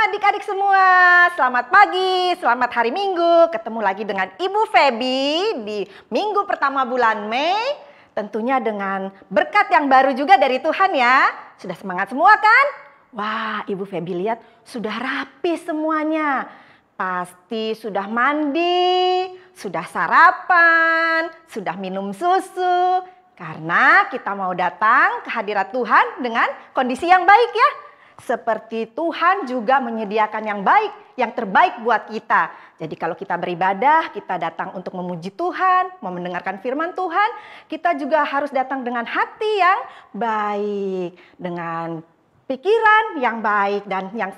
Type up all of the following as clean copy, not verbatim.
adik-adik semua, selamat pagi, selamat hari Minggu. Ketemu lagi dengan Ibu Feby di minggu pertama bulan Mei. Tentunya dengan berkat yang baru juga dari Tuhan ya. Sudah semangat semua kan? Wah, Ibu Feby lihat sudah rapi semuanya. Pasti sudah mandi, sudah sarapan, sudah minum susu. Karena kita mau datang ke hadirat Tuhan dengan kondisi yang baik ya. Seperti Tuhan juga menyediakan yang baik, yang terbaik buat kita. Jadi kalau kita beribadah, kita datang untuk memuji Tuhan, mau mendengarkan firman Tuhan, kita juga harus datang dengan hati yang baik, dengan pikiran yang baik dan yang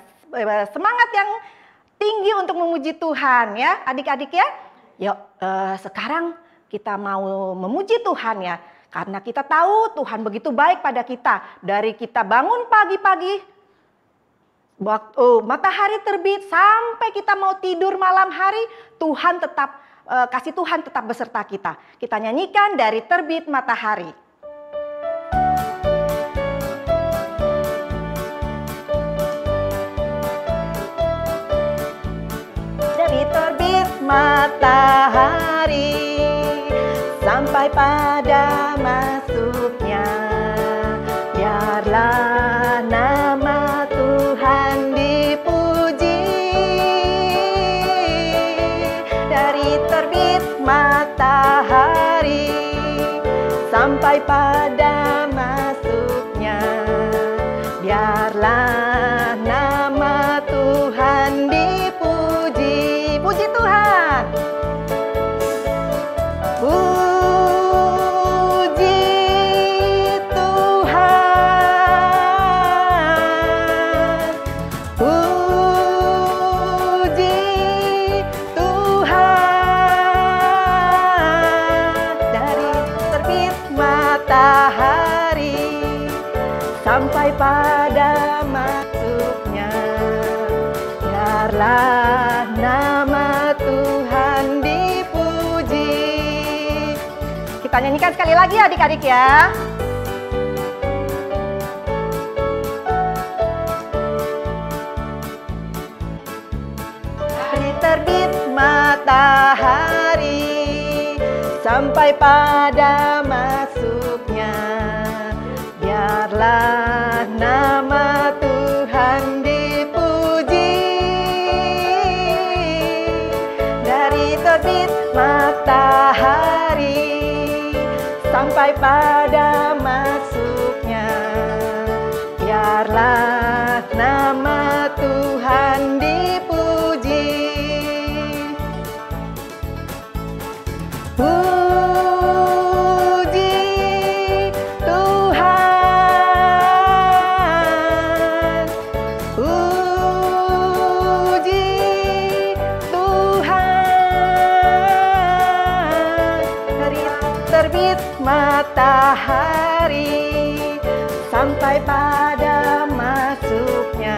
semangat yang tinggi untuk memuji Tuhan ya, adik-adik ya. Yuk, sekarang kita mau memuji Tuhan ya, karena kita tahu Tuhan begitu baik pada kita. Dari kita bangun pagi-pagi, waktu matahari terbit sampai kita mau tidur malam hari, Tuhan tetap kasih Tuhan tetap beserta kita. Kita nyanyikan dari terbit matahari. Dari terbit matahari sampai pada masuknya, biarlah nama Tuhan dipuji. Dari terbit matahari sampai pada masuknya, biarlah nama Tuhan dipuji. Puji Tuhan. Sampai pada masuknya, biarlah nama Tuhan dipuji. Kita nyanyikan sekali lagi adik-adik ya. Dari terbit matahari sampai pada masuknya, biarlah nama Tuhan dipuji. Dari terbit matahari sampai pada masuknya, biarlah nama Tuhan dipuji. Matahari sampai pada masuknya,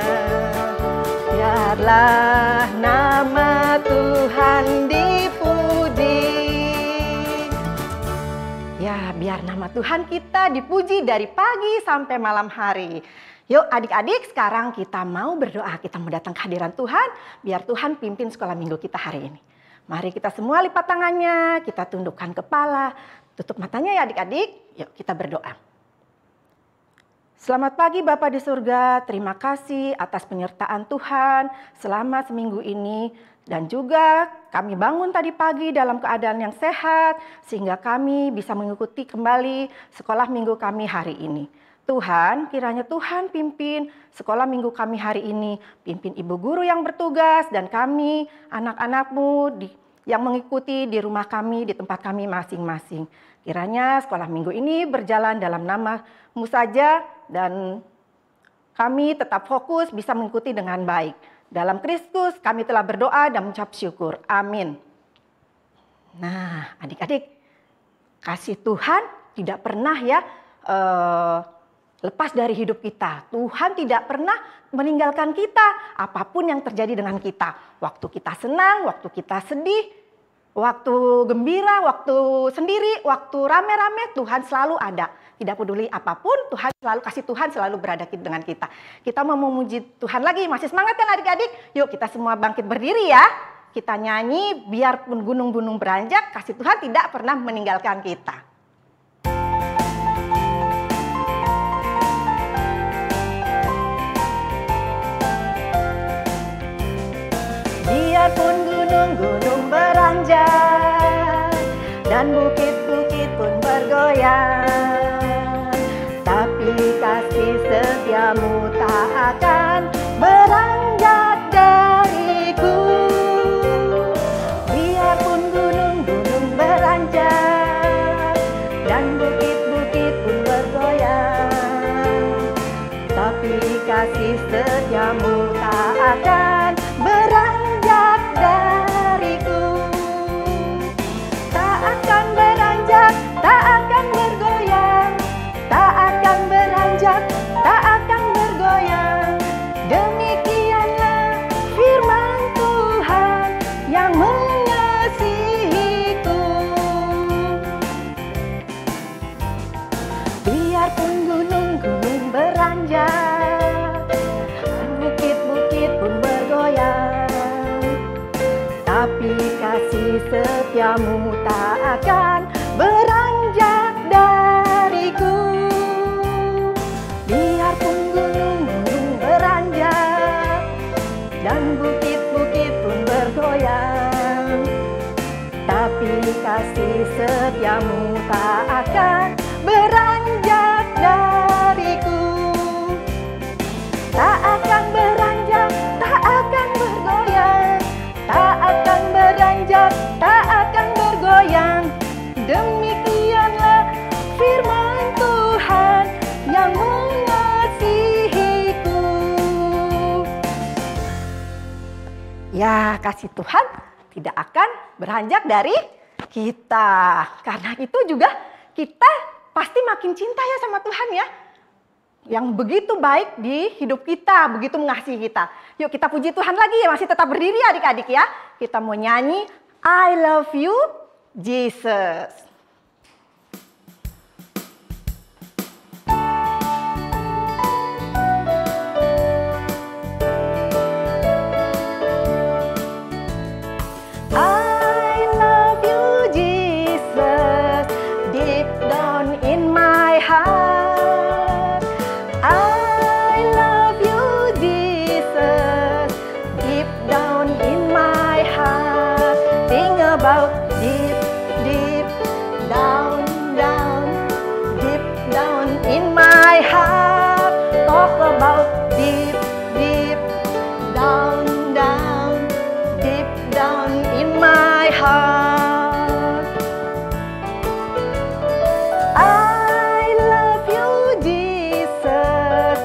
biarlah nama Tuhan dipuji. Ya, biar nama Tuhan kita dipuji dari pagi sampai malam hari. Yuk adik-adik, sekarang kita mau berdoa. Kita mau datang ke hadirat Tuhan, biar Tuhan pimpin sekolah minggu kita hari ini. Mari kita semua lipat tangannya, kita tundukkan kepala, tutup matanya ya adik-adik. Yuk kita berdoa. Selamat pagi Bapa di surga, terima kasih atas penyertaan Tuhan selama seminggu ini. Dan juga kami bangun tadi pagi dalam keadaan yang sehat, sehingga kami bisa mengikuti kembali sekolah minggu kami hari ini. Tuhan, kiranya Tuhan pimpin sekolah minggu kami hari ini, pimpin ibu guru yang bertugas dan kami anak-anakmu yang mengikuti di rumah kami, di tempat kami masing-masing. Kiranya sekolah minggu ini berjalan dalam nama-Mu saja dan kami tetap fokus bisa mengikuti dengan baik. Dalam Kristus kami telah berdoa dan mengucap syukur. Amin. Nah adik-adik, kasih Tuhan tidak pernah ya lepas dari hidup kita. Tuhan tidak pernah meninggalkan kita apapun yang terjadi dengan kita. Waktu kita senang, waktu kita sedih, waktu gembira, waktu sendiri, waktu rame-rame, Tuhan selalu ada. Tidak peduli apapun, Tuhan selalu berada dengan kita. Kita mau memuji Tuhan lagi, masih semangat kan adik-adik? Yuk kita semua bangkit berdiri ya. Kita nyanyi, biarpun gunung-gunung beranjak, kasih Tuhan tidak pernah meninggalkan kita. Biarpun gunung-gunung beranjak dan bukit-bukit pun bergoyang, tapi kasih setiamu tak akan beranjak dariku. Biarpun gunung-gunung beranjak dan bukit-bukit pun bergoyang, tapi kasih setiamu tak akan beranjak dariku. Tak akan beranjak, tak akan bergoyang, tak akan beranjak, tak akan bergoyang. Demikianlah firman Tuhan yang mengasihiku. Biarpun gunung-gunung beranjak, bukit-bukit pun bergoyang, tapi kasih setiamu tak akan beranjak dariku. Biarpun gunung-gunung beranjak dan bukit-bukit pun bergoyang, tapi kasih setiamu tak akan beranjak dariku. Tak akan beranjak, tak akan bergoyang, tak akan beranjak, tak akan bergoyang. Demikianlah firman Tuhan yang mengasihiku. Ya, kasih Tuhan tidak akan beranjak dari kita. Karena itu juga kita pasti makin cinta ya sama Tuhan ya. Yang begitu baik di hidup kita, begitu mengasihi kita. Yuk kita puji Tuhan lagi ya, masih tetap berdiri adik-adik ya. Kita mau nyanyi I love you Jesus. I love you Jesus, deep down in my heart. About deep, deep down, down, deep down in my heart. Talk about deep, deep down, down, deep down in my heart. I love you, Jesus,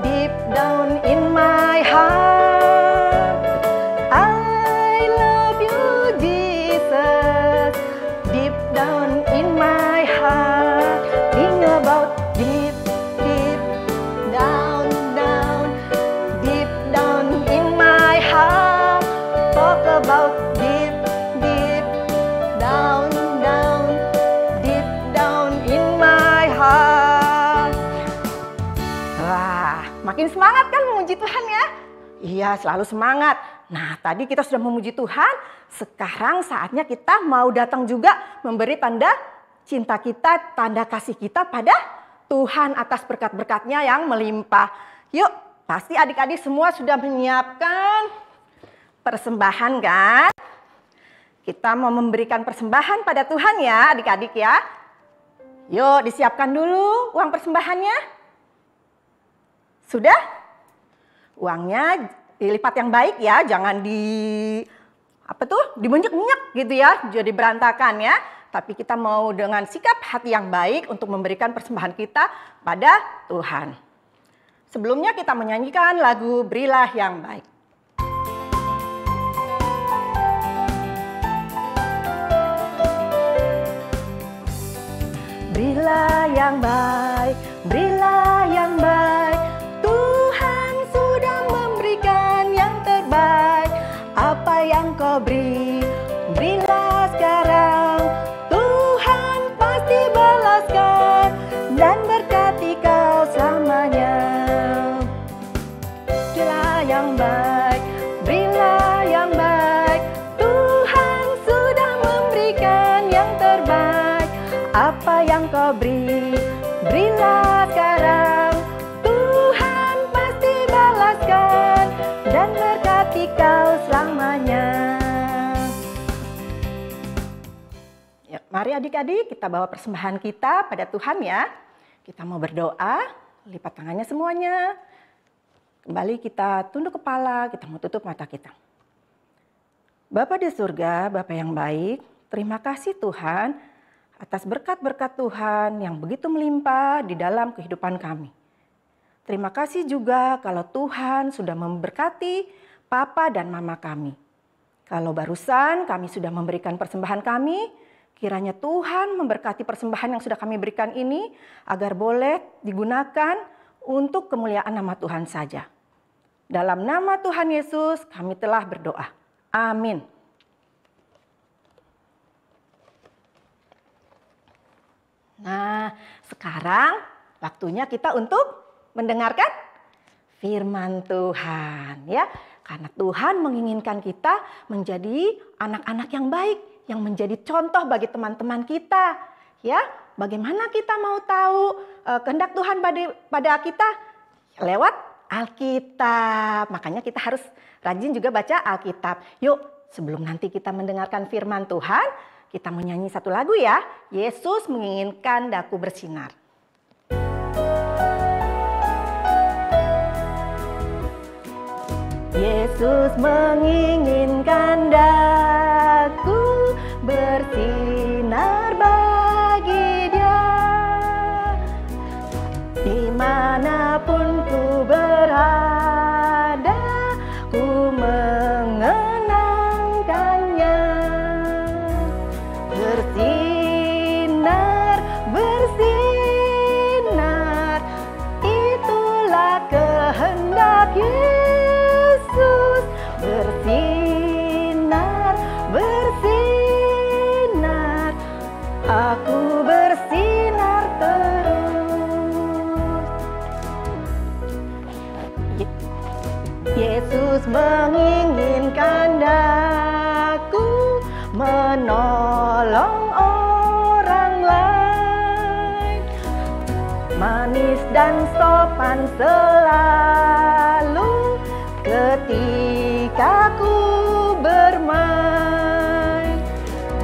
deep down in my heart. Deep down in my heart, think about deep, deep down, down, deep down in my heart. Talk about deep, deep down, down, deep down in my heart. Wah, makin semangat kan memuji Tuhan ya? Iya, selalu semangat. Nah, tadi kita sudah memuji Tuhan, sekarang saatnya kita mau datang juga memberi tanda cinta kita, tanda kasih kita pada Tuhan atas berkat-berkatnya yang melimpah. Yuk, pasti adik-adik semua sudah menyiapkan persembahan kan? Kita mau memberikan persembahan pada Tuhan ya adik-adik ya. Yuk, disiapkan dulu uang persembahannya. Sudah? Uangnya dilipat yang baik ya, jangan dimunyak-munyak gitu ya, jadi berantakan ya. Tapi kita mau dengan sikap hati yang baik untuk memberikan persembahan kita pada Tuhan. Sebelumnya kita menyanyikan lagu Berilah yang Baik. Berilah yang baik, berilah yang baik. Tuhan sudah memberikan yang terbaik. Apa yang kau beri, berilah sekarang. Tuhan pasti balaskan dan yang kau beri, berilah sekarang. Tuhan pasti balaskan dan berkati kau selamanya. Ya, mari adik-adik kita bawa persembahan kita pada Tuhan ya. Kita mau berdoa, lipat tangannya semuanya. Kembali kita tunduk kepala, kita mau tutup mata kita. Bapa di surga, Bapa yang baik, terima kasih Tuhan atas berkat-berkat Tuhan yang begitu melimpah di dalam kehidupan kami. Terima kasih juga kalau Tuhan sudah memberkati Papa dan Mama kami. Kalau barusan kami sudah memberikan persembahan kami, kiranya Tuhan memberkati persembahan yang sudah kami berikan ini agar boleh digunakan untuk kemuliaan nama Tuhan saja. Dalam nama Tuhan Yesus kami telah berdoa. Amin. Nah, sekarang waktunya kita untuk mendengarkan firman Tuhan ya. Karena Tuhan menginginkan kita menjadi anak-anak yang baik, yang menjadi contoh bagi teman-teman kita ya. Bagaimana kita mau tahu kehendak Tuhan pada kita? Lewat Alkitab. Makanya kita harus rajin juga baca Alkitab. Yuk, sebelum nanti kita mendengarkan firman Tuhan, kita mau nyanyi satu lagu ya. Yesus menginginkan daku bersinar. Yesus menginginkan daku bersinar bagi Dia. Dimanapun ku berada, ku mengenangkannya. Bersinar, bersinar, itulah kehendak Yesus. Bersinar, bersinar, aku bersinar terus. Yesus menginginkan daku menolong orang lain, manis dan sopan selalu ketika ku bermain.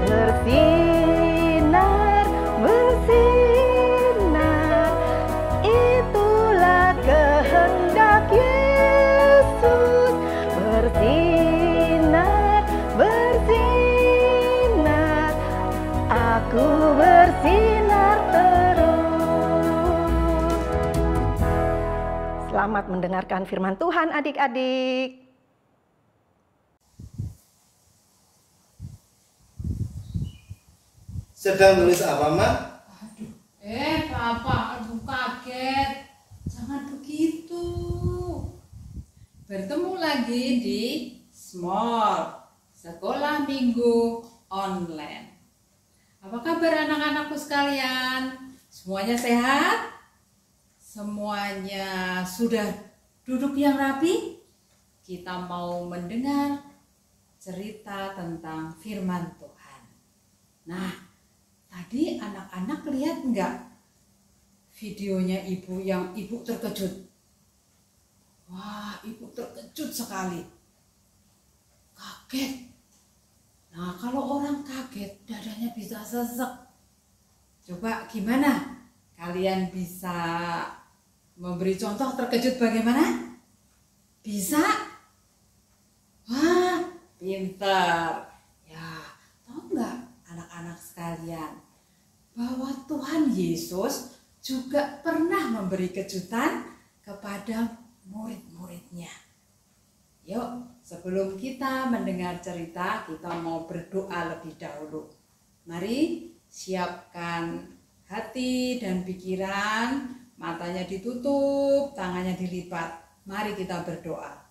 Bersinar, bersinar, itulah kehendak Yesus. Bersinar, bersinar, aku bersinar terus. Selamat mendengarkan firman Tuhan adik-adik. Sedang nulis apa, Mak? Papa, aduh kaget. Jangan begitu. Bertemu lagi di Small Sekolah Minggu Online. Apa kabar anak-anakku sekalian? Semuanya sehat? Semuanya sudah duduk yang rapi? Kita mau mendengar cerita tentang firman Tuhan. Nah, tadi anak-anak lihat enggak videonya ibu yang ibu terkejut? Wah, ibu terkejut sekali. Kaget. Nah, kalau orang kaget, dadanya bisa sesek. Coba gimana? Kalian bisa memberi contoh terkejut bagaimana? Bisa? Wah, pintar. Ya, tahu enggak anak-anak sekalian, bahwa Tuhan Yesus juga pernah memberi kejutan kepada murid-muridnya. Yuk, sebelum kita mendengar cerita, kita mau berdoa lebih dahulu. Mari siapkan hati dan pikiran, matanya ditutup, tangannya dilipat. Mari kita berdoa.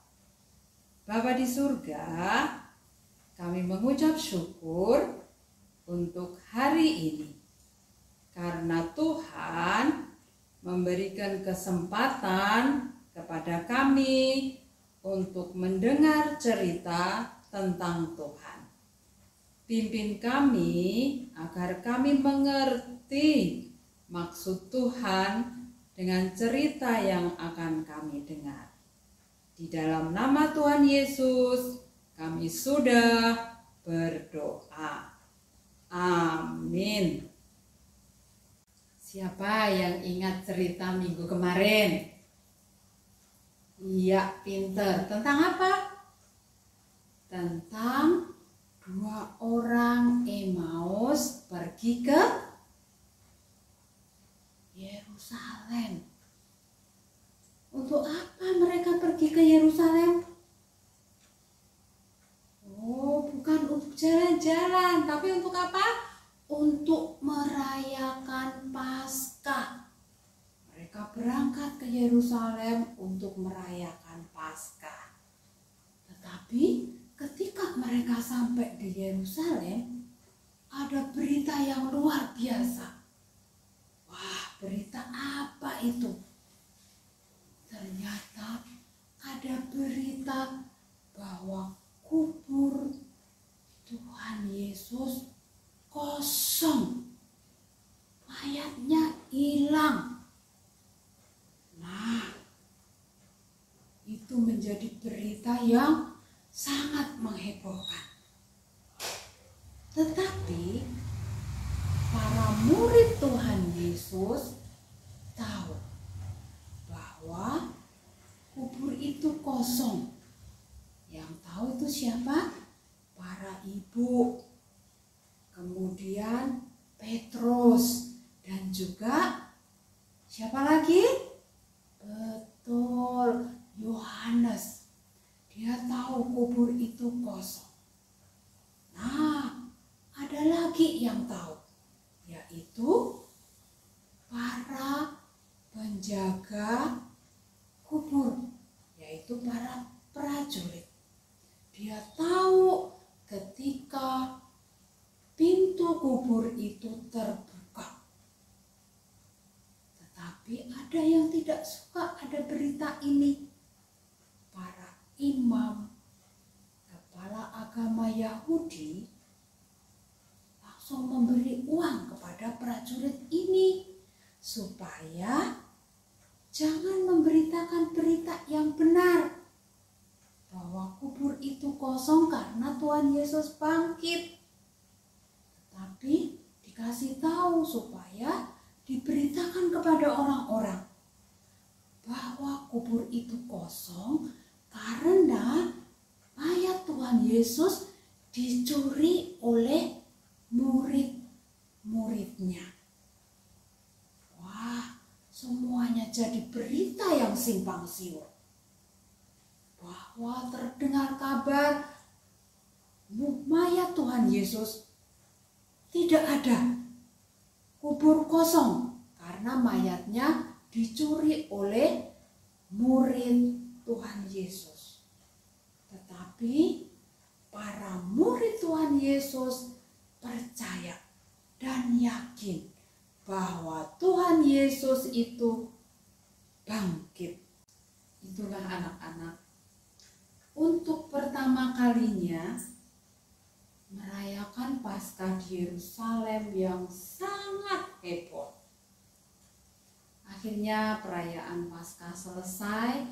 Bapa di surga, kami mengucap syukur untuk hari ini. Karena Tuhan memberikan kesempatan kepada kami untuk mendengar cerita tentang Tuhan. Pimpin kami agar kami mengerti mengerti maksud Tuhan dengan cerita yang akan kami dengar. Di dalam nama Tuhan Yesus, kami sudah berdoa. Amin. Siapa yang ingat cerita minggu kemarin? Iya, pinter. Tentang apa? Tentang 2 orang Emmaus pergi ke Yerusalem. Untuk apa mereka pergi ke Yerusalem? Oh, bukan untuk jalan-jalan, tapi untuk apa? Untuk merayakan Paskah. Mereka berangkat ke Yerusalem untuk merayakan Paskah. Tetapi ketika mereka sampai di Yerusalem, ada berita yang luar biasa. Wah, berita apa itu? Ternyata ada berita bahwa kubur Tuhan Yesus kosong. Mayatnya hilang. Nah, itu menjadi berita yang sangat menghebohkan. Tetapi para murid Tuhan Yesus tahu bahwa kubur itu kosong. Yang tahu itu siapa? Para ibu, kemudian Petrus, dan juga siapa lagi? Betul, Yohanes. Dia tahu kubur itu kosong. Nah, ada lagi yang tahu, yaitu para penjaga kubur, yaitu para prajurit. Dia tahu ketika pintu kubur itu terbuka. Tetapi ada yang tidak suka ada berita ini. Para imam, kepala agama Yahudi langsung memberi uang kepada prajurit ini supaya jangan memberitakan berita yang benar bahwa kubur itu kosong karena Tuhan Yesus bangkit. Tapi dikasih tahu supaya diberitakan kepada orang-orang bahwa kubur itu kosong karena mayat Tuhan Yesus dicuri oleh murid-muridnya. Wah, semuanya jadi berita yang simpang siur. Bahwa terdengar kabar mayat Tuhan Yesus tidak ada, kubur kosong karena mayatnya dicuri oleh murid Tuhan Yesus. Tetapi para murid Tuhan Yesus percaya dan yakin bahwa Tuhan Yesus itu bangkit. Itulah anak-anak, untuk pertama kalinya merayakan Paskah di Yerusalem yang sangat heboh. Akhirnya perayaan Paskah selesai.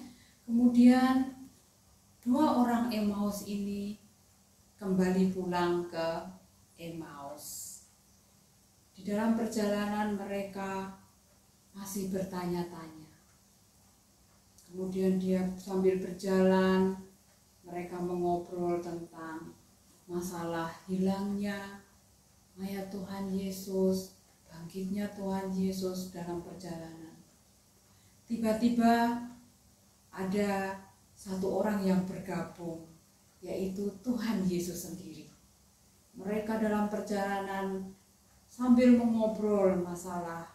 Kemudian 2 orang Emmaus ini kembali pulang ke Emmaus. Di dalam perjalanan mereka masih bertanya-tanya. Kemudian dia sambil berjalan, mereka mengobrol tentang masalah hilangnya mayat Tuhan Yesus, bangkitnya Tuhan Yesus dalam perjalanan. Tiba-tiba ada 1 orang yang bergabung, yaitu Tuhan Yesus sendiri. Mereka dalam perjalanan sambil mengobrol masalah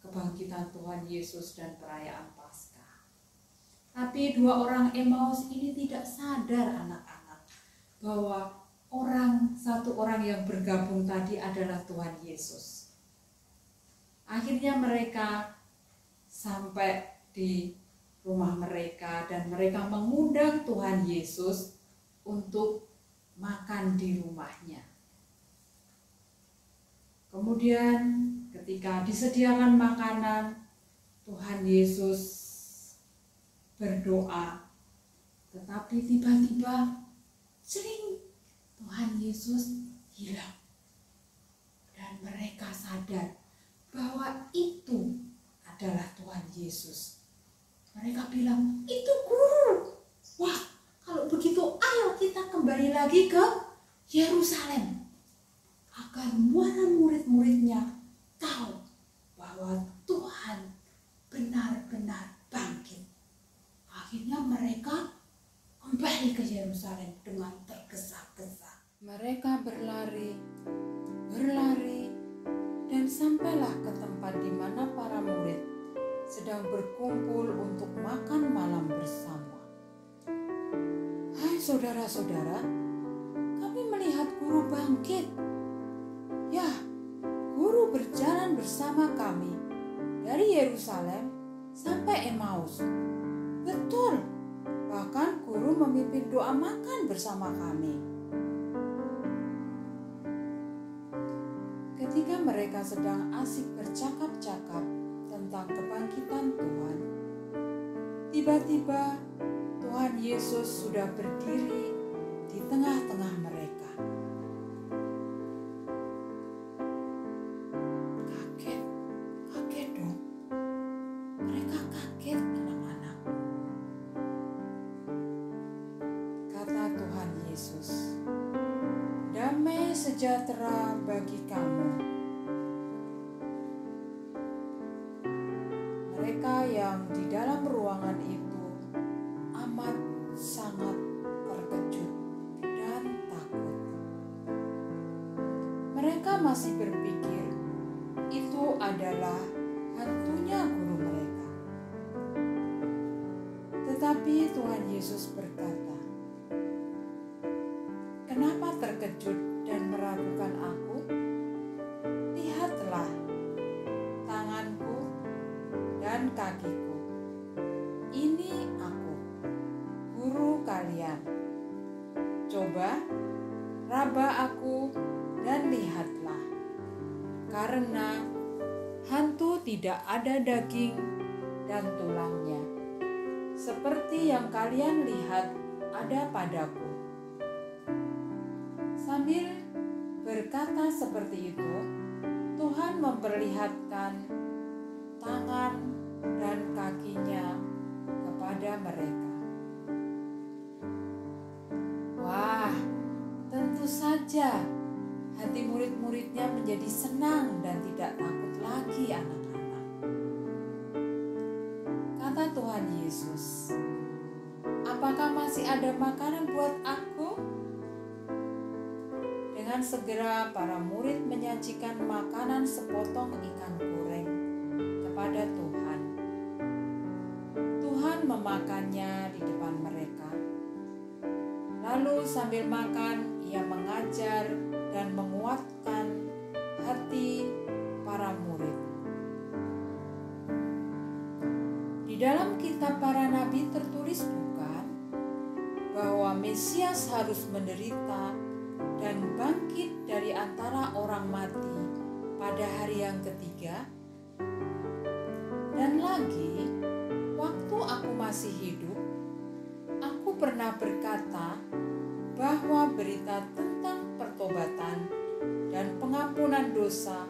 kebangkitan Tuhan Yesus dan perayaan Paskah. Tapi 2 orang Emmaus ini tidak sadar anak-anak bahwa 1 orang yang bergabung tadi adalah Tuhan Yesus. Akhirnya mereka sampai di rumah mereka dan mereka mengundang Tuhan Yesus untuk makan di rumahnya. Kemudian ketika disediakan makanan, Tuhan Yesus berdoa. Tetapi tiba-tiba sering Tuhan Yesus hilang. Dan mereka sadar bahwa itu adalah Tuhan Yesus. Mereka bilang, itu guru. Wah, kalau begitu ayo kita kembali lagi ke Yerusalem. Agar murid-muridnya tahu bahwa Tuhan benar-benar bangkit. Akhirnya mereka kembali ke Yerusalem dengan tergesa-gesa. Mereka berlari, dan sampailah ke tempat di mana para murid sedang berkumpul untuk makan malam bersama. Hai saudara-saudara, kami melihat guru bangkit. Ya, guru berjalan bersama kami dari Yerusalem sampai Emmaus. Betul, bahkan guru memimpin doa makan bersama kami. Ketika mereka sedang asik bercakap-cakap tentang kebangkitan Tuhan, tiba-tiba Tuhan Yesus sudah berdiri di tengah-tengah mereka. Kaget dong. Mereka kaget, anak-anak. Kata Tuhan Yesus, damai sejahtera bagi kamu. Mereka yang di dalam ruangan itu amat sangat terkejut dan takut. Mereka masih berpikir itu adalah hantunya guru mereka. Tetapi Tuhan Yesus berkata, kenapa terkejut dan meragukan aku? Lihatlah tanganku dan kakiku. Ini aku, guru kalian. Coba raba aku dan lihatlah. Karena hantu tidak ada daging dan tulangnya, seperti yang kalian lihat ada padaku. Sambil berkata seperti itu, Tuhan memperlihatkan tangan dan kakinya kepada mereka. Wah, tentu saja hati murid-muridnya menjadi senang dan tidak takut lagi, anak-anak. Kata Tuhan Yesus, apakah masih ada makanan buat aku? Dengan segera para murid menyajikan makanan sepotong ikan goreng kepada Tuhan. Tuhan memakannya di depan mereka. Lalu sambil makan, ia mengajar dan menguatkan hati para murid. Di dalam kitab para nabi tertulis bukan bahwa Mesias harus menderita dan bangkit dari antara orang mati pada hari yang ketiga? Dan lagi, waktu aku masih hidup, aku pernah berkata bahwa berita tentang pertobatan dan pengampunan dosa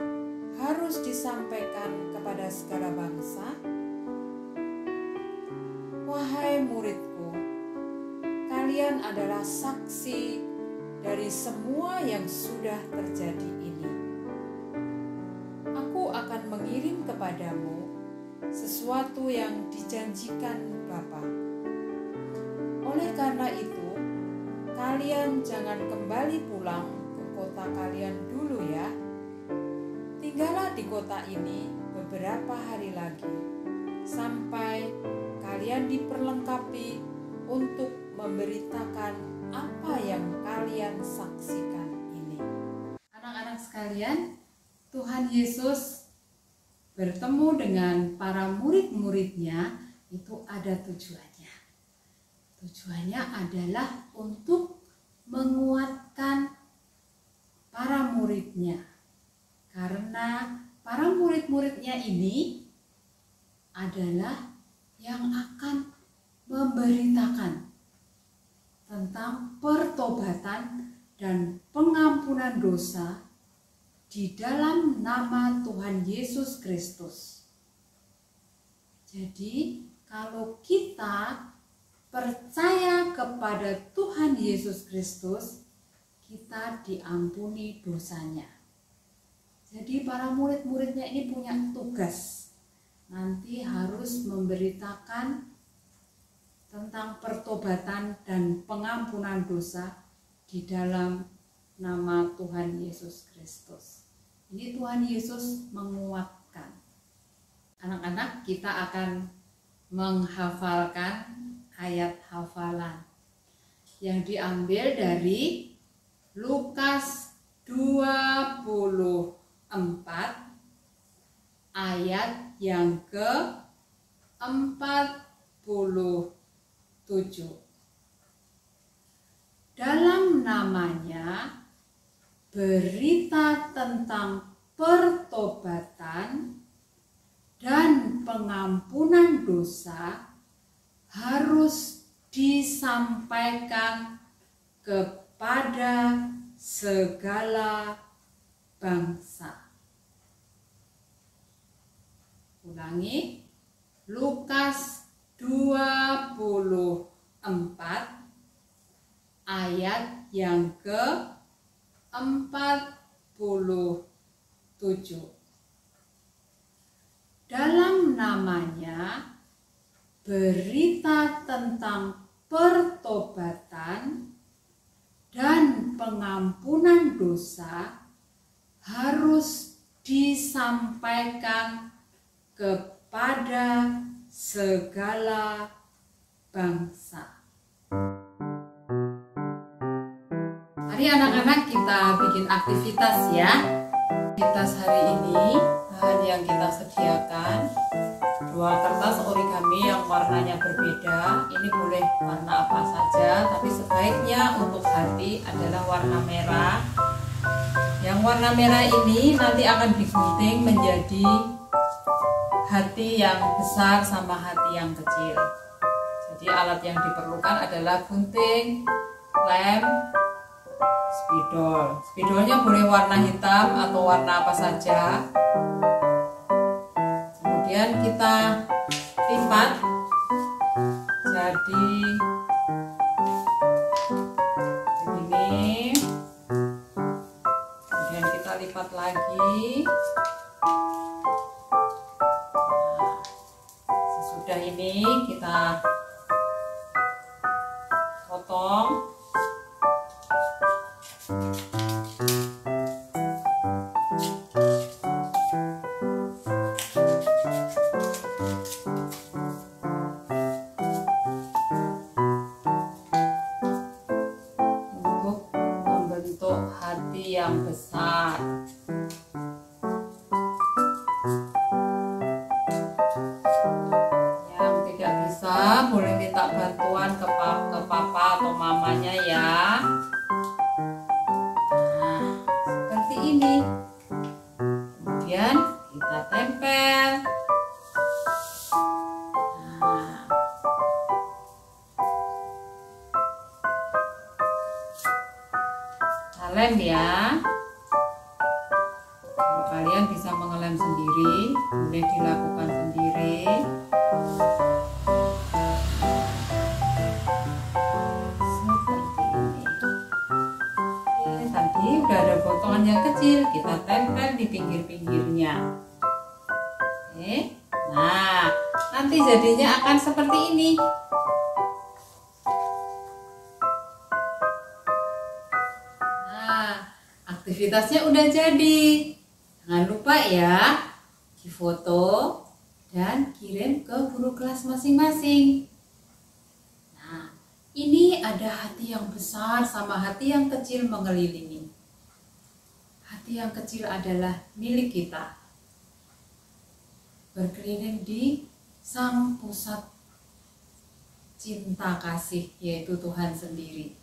harus disampaikan kepada segala bangsa. Wahai muridku, kalian adalah saksi dari semua yang sudah terjadi ini. Aku akan mengirim kepadamu sesuatu yang dijanjikan Bapa. Oleh karena itu, kalian jangan kembali pulang ke kota kalian dulu ya. Tinggallah di kota ini beberapa hari lagi, sampai kalian diperlengkapi untuk memberitakan apa yang kalian saksikan ini. Anak-anak sekalian, Tuhan Yesus bertemu dengan para murid-muridnya itu ada tujuannya. Tujuannya adalah untuk menguatkan para muridnya. Karena para murid-muridnya ini adalah yang akan memberitakan tentang pertobatan dan pengampunan dosa di dalam nama Tuhan Yesus Kristus. Jadi, kalau kita percaya kepada Tuhan Yesus Kristus, kita diampuni dosanya. Jadi para murid-muridnya ini punya tugas. Nanti harus memberitakan tentang pertobatan dan pengampunan dosa di dalam nama Tuhan Yesus Kristus. Ini Tuhan Yesus menguatkan. Anak-anak, kita akan menghafalkan ayat hafalan yang diambil dari Lukas 24 ayat yang ke-47. Dalam namanya berita tentang pertobatan dan pengampunan dosa harus disampaikan kepada segala bangsa. Ulangi, Lukas 24 ayat yang ke-47. Dalam namanya berita tentang pertobatan dan pengampunan dosa harus disampaikan kepada segala bangsa. Mari anak-anak kita bikin aktivitas ya. Aktivitas hari ini bahan yang kita sediakan 2 kertas origami yang warnanya berbeda. Ini boleh warna apa saja, tapi sebaiknya untuk hati adalah warna merah. Yang warna merah ini nanti akan digunting menjadi hati yang besar sama hati yang kecil. Jadi alat yang diperlukan adalah gunting, lem, spidol. Spidolnya boleh warna hitam atau warna apa saja. Kemudian kita lipat jadi begini. Kemudian kita lipat lagi. Sesudah ini kita potong. Untuk membentuk hati yang besar. Yang tidak bisa boleh minta bantuan ke papa atau mamanya ya. Nah, seperti ini. Kemudian kita tempel. Nah, kita lem ya. Kalau kalian bisa mengelem sendiri, boleh dilakukan sendiri. Tadi udah ada potongan yang kecil, kita tempel di pinggir-pinggirnya. Oke. Nah, nanti jadinya akan seperti ini. Nah, aktivitasnya udah jadi. Jangan lupa ya, difoto dan kirim ke guru kelas masing-masing. Nah, ini ada hati yang besar sama hati yang kecil mengelilingi. Hati yang kecil adalah milik kita. Berkeliling di sang pusat cinta kasih, yaitu Tuhan sendiri.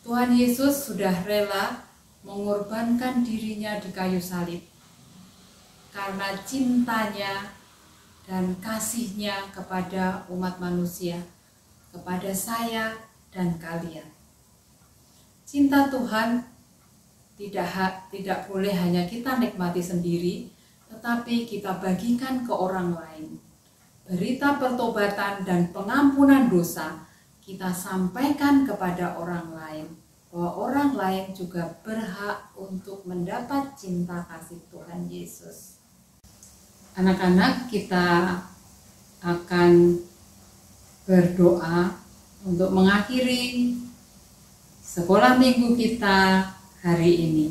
Tuhan Yesus sudah rela mengorbankan dirinya di kayu salib karena cintanya dan kasihnya kepada umat manusia, kepada saya dan kalian. Cinta Tuhan tidak boleh hanya kita nikmati sendiri, tetapi kita bagikan ke orang lain. Berita pertobatan dan pengampunan dosa kita sampaikan kepada orang lain, bahwa orang lain juga berhak untuk mendapat cinta kasih Tuhan Yesus. Anak-anak, kita akan berdoa untuk mengakhiri sekolah minggu kita hari ini.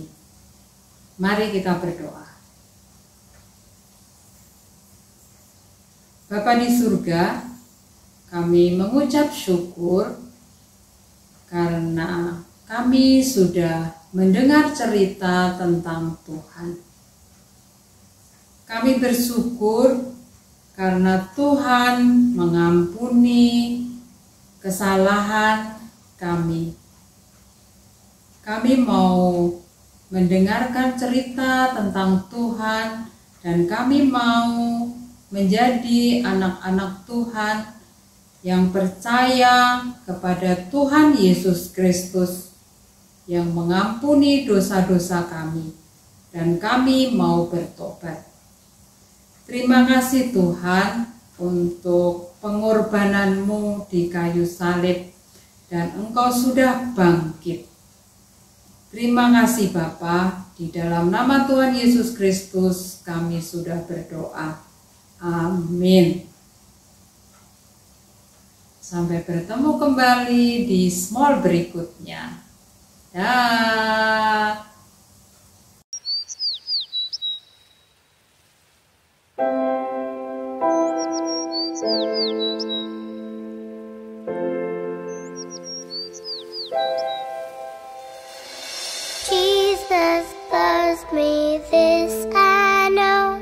Mari kita berdoa. Bapa di surga, kami mengucap syukur karena kami sudah mendengar cerita tentang Tuhan. Kami bersyukur karena Tuhan mengampuni kesalahan kami. Kami mau mendengarkan cerita tentang Tuhan dan kami mau menjadi anak-anak Tuhan yang percaya kepada Tuhan Yesus Kristus yang mengampuni dosa-dosa kami, dan kami mau bertobat. Terima kasih Tuhan untuk pengorbanan-Mu di kayu salib dan Engkau sudah bangkit. Terima kasih Bapa, di dalam nama Tuhan Yesus Kristus kami sudah berdoa. Amin. Sampai bertemu kembali di small berikutnya. Dah. Jesus loves me, this I know,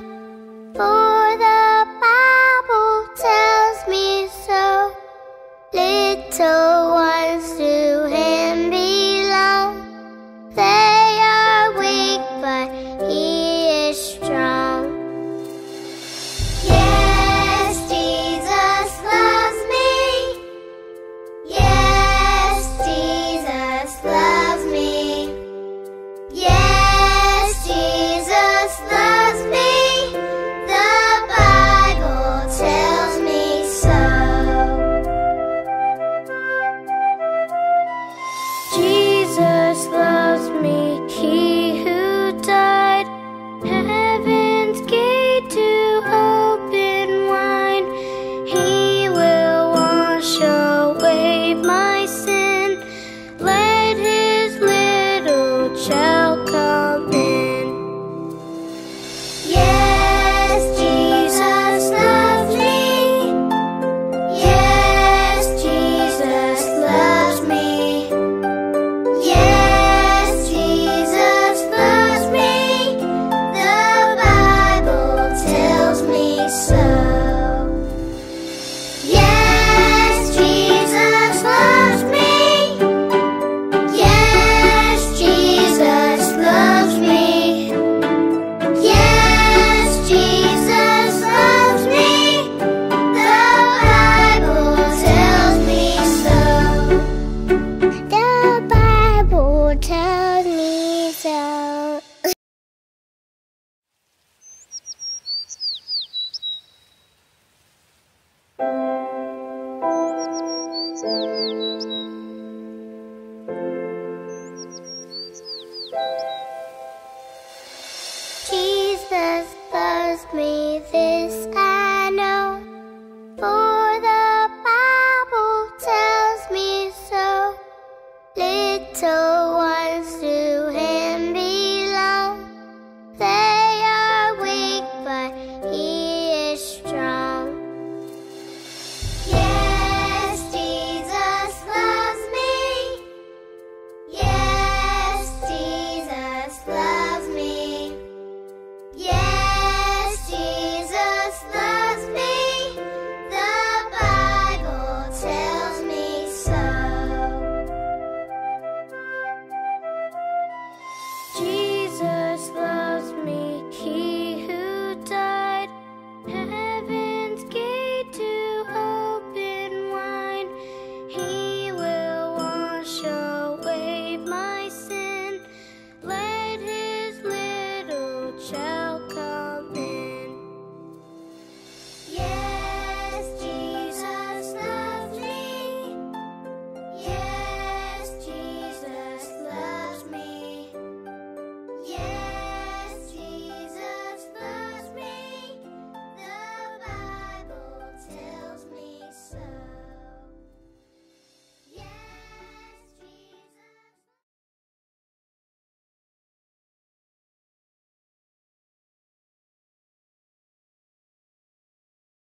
for the Bible tells me so. Little ones to Him belong. They are weak, but He is strong. Yes, Jesus loves me. Yes, Jesus loves me. Yes, Jesus loves me. The Bible tells me so. Jesus loves me, He who died, heaven's gate to open wide. He will wash away my sin. Let His little child come in. Yes, Jesus loves me. Yes, Jesus loves me. Yes, Jesus loves me. The Bible tells me so. Yes, Jesus loves me. Yes, Jesus loves me. Yes, Jesus loves me. The Bible tells me so. The Bible tells me so. Jesus loves me, this